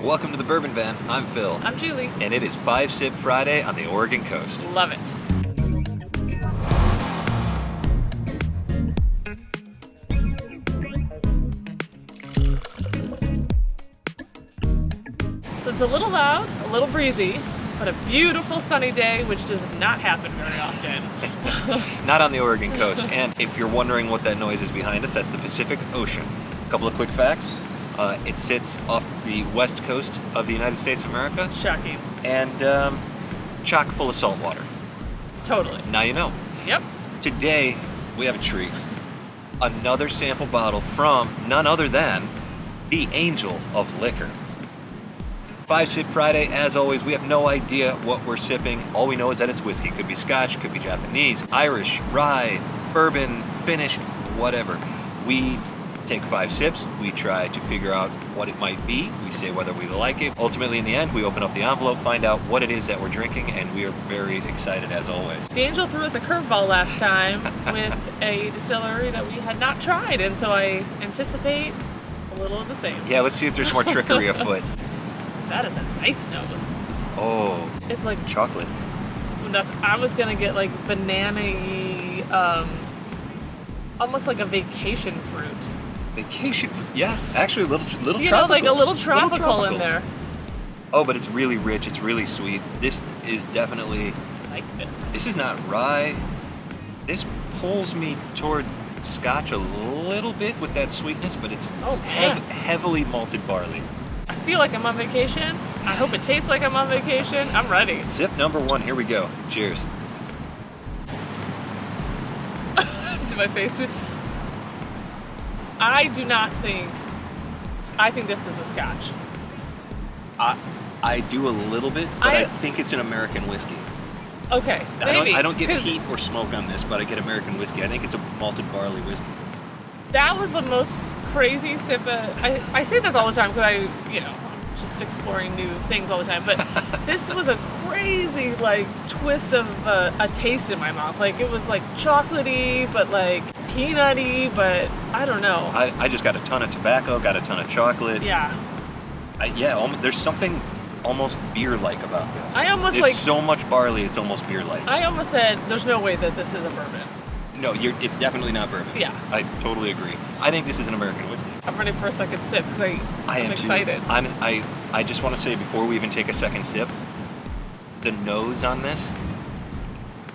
Welcome to the Bourbon Van. I'm Phil. I'm Julie. And it is 5 Sip Friday on the Oregon coast. Love it. So it's a little loud, a little breezy, but a beautiful sunny day, which does not happen very often. Not on the Oregon coast. And if you're wondering what that noise is behind us, that's the Pacific Ocean. A couple of quick facts. It sits off the west coast of the United States of America. Shocking. And chock full of salt water. Totally. Now you know. Yep. Today, we have a treat. Another sample bottle from none other than the Angel of Liquor. 5 Sip Friday, as always, we have no idea what we're sipping. All we know is that it's whiskey. Could be Scotch, could be Japanese, Irish, rye, bourbon, finished, whatever. We take 5 sips, we try to figure out what it might be, we say whether we like it. Ultimately, in the end, we open up the envelope, find out what it is that we're drinking, and we are very excited as always. The Angel threw us a curveball last time with a distillery that we had not tried, and so I anticipate a little of the same. Yeah, let's see if there's more trickery afoot. That is a nice nose. Oh, It's like chocolate. I was gonna get like banana-y, almost like a vacation fruit. Vacation fruit. Yeah, actually a little tropical. You know, like a little tropical in there. Oh, but it's really rich. It's really sweet. This is definitely... Like this. This is not rye. This pulls me toward Scotch a little bit with that sweetness, but it's heavily malted barley. I feel like I'm on vacation. I hope it tastes like I'm on vacation. I'm ready. Sip number 1. Here we go. Cheers. To my face too. I think this is a Scotch. I do a little bit, but I think it's an American whiskey. Okay, maybe. I don't get heat or smoke on this, but I get American whiskey. I think it's a malted barley whiskey. That was the most crazy sip. I say this all the time because I'm just exploring new things all the time. But this was a crazy twist of a taste in my mouth. Like it was like chocolatey, but like peanutty, but I don't know. I just got a ton of tobacco, got a ton of chocolate. Yeah. There's something almost beer-like about this. It's so much barley, it's almost beer-like. I almost said, there's no way that this is a bourbon. No, it's definitely not bourbon. Yeah. I totally agree. I think this is an American whiskey. I'm ready for a second sip because I'm excited. I just want to say before we even take a second sip, the nose on this,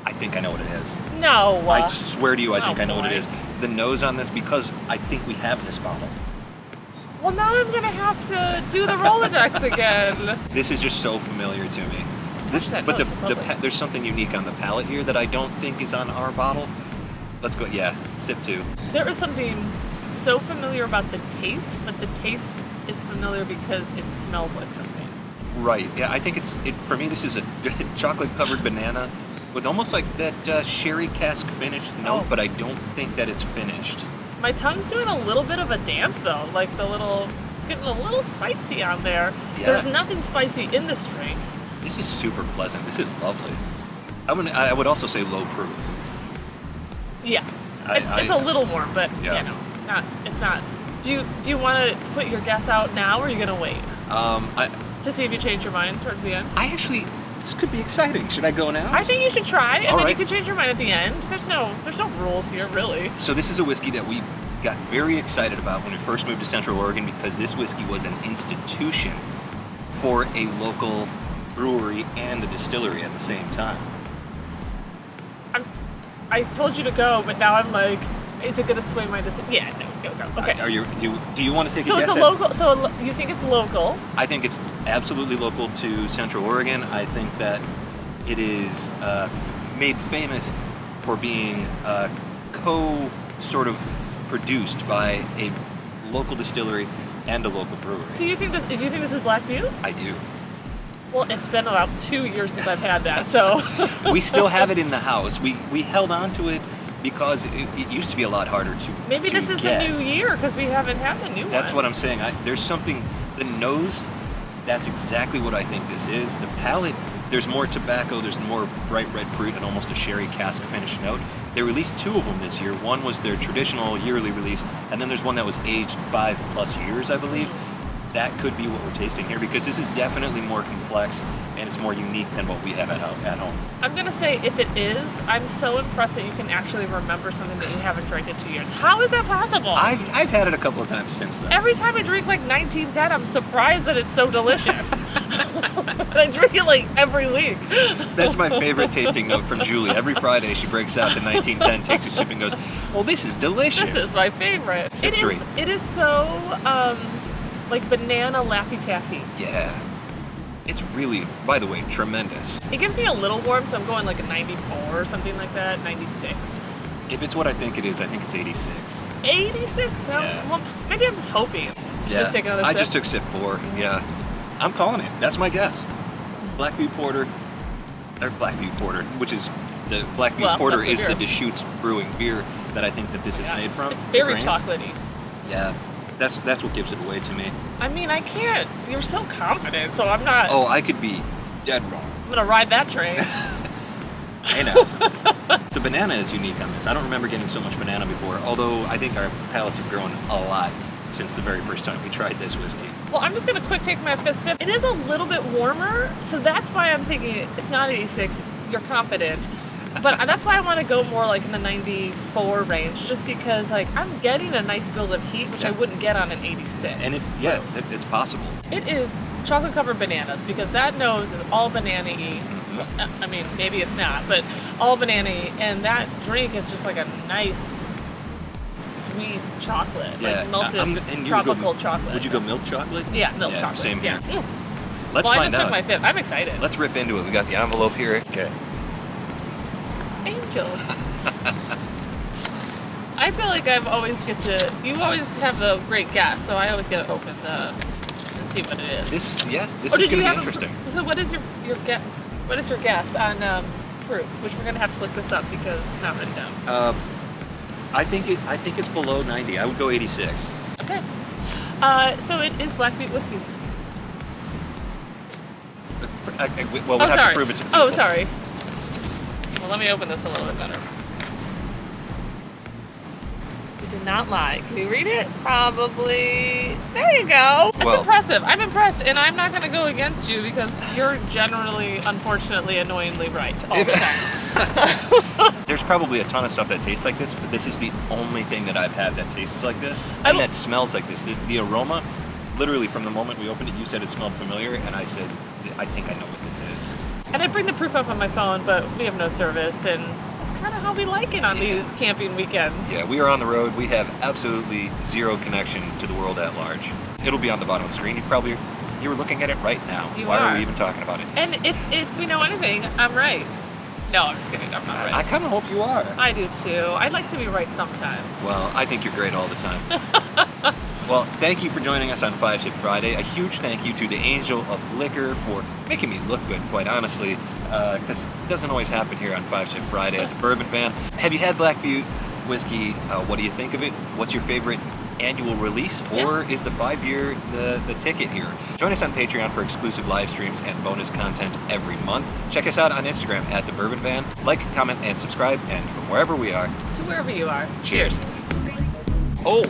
I think I know what it is. No. I swear to you, I think I know what it boy. is. The nose on this, because I think we have this bottle. Well, now I'm going to have to do the Rolodex again. This is just so familiar to me. There's something unique on the palate here that I don't think is on our bottle. Let's go, sip 2. There is something so familiar about the taste, but the taste is familiar because it smells like something. Right, yeah, I think for me, this is a chocolate-covered banana with almost like that sherry cask finish note, but I don't think that it's finished. My tongue's doing a little bit of a dance, though. Like it's getting a little spicy on there. Yeah. There's nothing spicy in this drink. This is super pleasant. This is lovely. I would also say low proof. Yeah, it's a little warm, but it's not. Do you want to put your guess out now, or are you gonna wait? To see if you change your mind towards the end. This could be exciting. Should I go now? I think you should try, and then you can change your mind at the end. There's no rules here, really. So this is a whiskey that we got very excited about when we first moved to Central Oregon because this whiskey was an institution for a local brewery and a distillery at the same time. I told you to go, but now I'm like, is it going to sway my decision? Yeah, no, go. Okay. Do you want to take a guess? So it's a local. So you think it's local? I think it's absolutely local to Central Oregon. I think that it is made famous for being sort of produced by a local distillery and a local brewery. So do you think this is Black Butte? I do. Well, it's been about 2 years since I've had that, so. We still have it in the house. We held on to it because it used to be a lot harder to Maybe to this is get. the new year because we haven't had the new one. That's what I'm saying. There's something, the nose, that's exactly what I think this is. The palate, there's more tobacco, there's more bright red fruit and almost a sherry cask finish note. They released 2 of them this year. One was their traditional yearly release, and then there's one that was aged 5+ years, I believe. that could be what we're tasting here, because this is definitely more complex and it's more unique than what we have at home. I'm gonna say if it is, I'm so impressed that you can actually remember something that you haven't drank in 2 years. How is that possible? I've had it a couple of times since then. Every time I drink like 1910, I'm surprised that it's so delicious. I drink it like every week. That's my favorite tasting note from Julie. Every Friday she breaks out the 1910, takes a sip and goes, "Well, this is delicious." This is my favorite. Sip three. It is so like banana Laffy Taffy. Yeah. It's really, by the way, tremendous. It gives me a little warm, so I'm going like a 94 or something like that, 96. If it's what I think it is, I think it's 86. 86? No, Yeah. well, maybe I'm just hoping. Just take another I sip. just took sip 4. Yeah. I'm calling it. That's my guess. Black Butte Porter, which is the Black Butte Porter that's the is beer. the Deschutes Brewing beer that I think that this is made from. It's very Grains. chocolatey. Yeah. That's what gives it away to me. I mean, I can't. You're so confident, so I'm not. Oh, I could be dead wrong. I'm gonna ride that train. I know. The banana is unique on this. I don't remember getting so much banana before, although I think our palates have grown a lot since the very first time we tried this whiskey. Well, I'm just gonna quick take my 5th sip. It is a little bit warmer, so that's why I'm thinking it's not 86. You're confident. But that's why I want to go more like in the 94 range, just because like I'm getting a nice build of heat, which I wouldn't get on an 86. And it's possible. It is chocolate covered bananas, because that nose is all banana-y. I mean, maybe it's not, but all banana-y, and that drink is just like a nice sweet chocolate, Yeah, like melted and you would tropical go, chocolate. Would you go milk chocolate? Yeah, milk chocolate. Same here. Yeah. Let's Well, I find just took out. my 5th. I'm excited. Let's rip into it. We got the envelope here. Okay. Angel. I feel like you always have a great guess, so I always get to open and see what it is. This is Or going did to you be have interesting. So what is your guess? What is your guess on proof? Which we're gonna have to look this up because it's not written down. I think it's below 90. I would go 86. Okay. So it is Black Butte whiskey. Well, we have sorry. to prove it to the people. Oh, sorry. Well, let me open this a little bit better. You did not lie. Can you read it? Probably. There you go. That's impressive. I'm impressed, and I'm not going to go against you because you're generally, unfortunately, annoyingly right all the time. There's probably a ton of stuff that tastes like this, but this is the only thing that I've had that tastes like this and that smells like this. The aroma, literally from the moment we opened it, you said it smelled familiar, and I said, I think I know what this is. And I bring the proof up on my phone, but we have no service, and that's kind of how we like it on these camping weekends. Yeah, we are on the road. We have absolutely zero connection to the world at large. It'll be on the bottom of the screen. You were looking at it right now. Why are we even talking about it? And if we know anything, I'm right. No, I'm just kidding. I'm not right. I kind of hope you are. I do too. I'd like to be right sometimes. Well, I think you're great all the time. Well, thank you for joining us on 5 Sip Friday. A huge thank you to the Angel of Liquor for making me look good, quite honestly, because it doesn't always happen here on 5 Sip Friday at the Bourbon Van. Have you had Black Butte whiskey? What do you think of it? What's your favorite annual release, or is the 5-year the ticket here? Join us on Patreon for exclusive live streams and bonus content every month. Check us out on Instagram at the Bourbon Van. Like, comment, and subscribe. And from wherever we are To wherever you are. Cheers. Oh.